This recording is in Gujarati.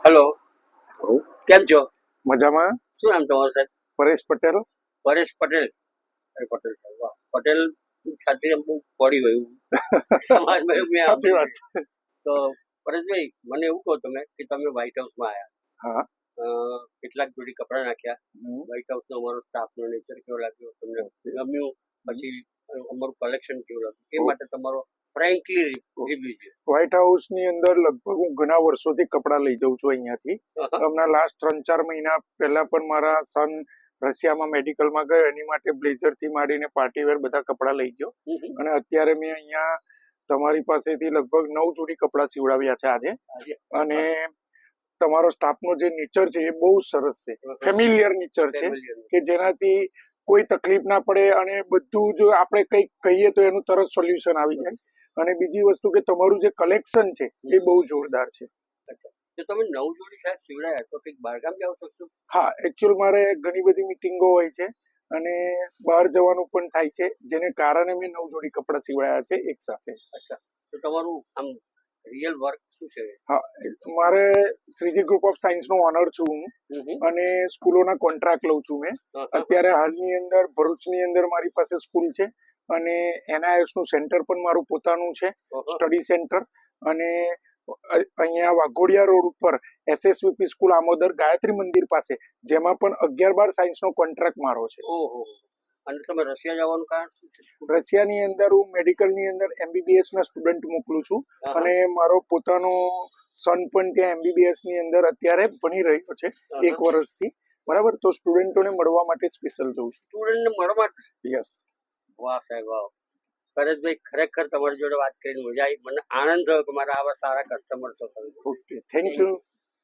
હેલો, કેમ છો? મજામાં. શું નામ તમારું સાહેબ? પરેશ પટેલ. પરેશ પટેલ. અરે પટેલ સાહેબ, વાહ. પટેલ સાથે બહુ પડી ગયું સમાજમાં એવું મેં સાચી સાંભળ્યું વાત છે. છે. તો પરેશભાઈ, મને એવું કહો તમે કે તમે વ્હાઈટ હાઉસમાં આવ્યા, હા. કેટલાક જોડી કપડાં નાખ્યા, હમ. વ્હાઈટ હાઉસનો અમારો સ્ટાફનો નેચર કેવો લાગ્યો, તમને ગમ્યું? પછી અમારું કલેક્શન કેવું લાગ્યું, એ માટે તમારો ફ્રેન્કલી રિવ્યુ છે. વ્હાઈટ હાઉસ ની અંદર લગભગ હું ઘણા વર્ષોથી કપડા લઈ જાઉં છું અહીંયાથી. હમણાં લાસ્ટ 3-4 મહિના પહેલા પણ મારા સન રશિયામાં મેડિકલમાં ગયો, એની માટે બ્લેઝર થી માંડીને પાર્ટીવેર બધા કપડા લઈ ગયો. અને અત્યારે મેં અહીંયા તમારી પાસેથી લગભગ 9 જોડી કપડા સીવડાવ્યા છે આજે. અને તમારો સ્ટાફનો જે નેચર છે એ બહુ સરસ છે, ફેમિલિયર નેચર છે, કે જેનાથી કોઈ તકલીફ ના પડે અને બધું જો આપણે કંઈક કહીએ તો એનું તરત સોલ્યુશન આવી જાય. અને બીજી વસ્તુ કે તમારું જે કલેક્શન છે એ બહુ જોરદાર છે. તો તમે 9 જોડી સાહેબ સીવડાયા તો કંઈક બહારગામ જાવ શકશો? હા, એકચ્યુઅલ મારે ઘણી બધી મીટિંગો હોય છે અને બહાર જવાનું પણ થાય છે, જેને કારણે મેં 9 જોડી કપડા સીવડાયા છે એક સાથે. અચ્છા, તો તમારું આમ રિયલ વર્ક શું છે? હા, મારે શ્રીજી ગ્રુપ ઓફ સાયન્સ નો ઓનર છું હું, અને સ્કૂલોના કોન્ટ્રાક્ટ લઉં છું મેં. અત્યારે હાલની અંદર ભરૂચની અંદર મારી પાસે સ્કૂલ છે અને NIS નું સેન્ટર પણ મારું પોતાનું છે, સ્ટડી સેન્ટર. અને અહીંયા વાઘોડિયા રોડ ઉપર SSVP સ્કૂલ આમોદર ગાયત્રી મંદિર પાસે, જેમાં પણ 11-12 સાયન્સ નો કોન્ટ્રાક્ટ મારો છે. ઓહો, અને તમે રશિયા જવાનું કારણ શું છે? રશિયાની અંદર હું મેડિકલની અંદર MBBS ના સ્ટુડન્ટ મોકલું છું અને મારો પોતાનો સન પણ ત્યાં MBBS ની અંદર અત્યારે ભણી રહ્યો છે 1 વર્ષથી. બરાબર, તો સ્ટુડન્ટોને મળવા માટે સ્પેશિયલ જઉં છું. સ્ટુડન્ટને મળવા માટે? યસ. વાહ સાહેબ, વાહ. પરેશભાઈ, ખરેખર તમારી જોડે વાત કરીને મજા આવી. મને આનંદ થયો કે મારા આવા સારા કસ્ટમર છો તમે. Okay, thank you.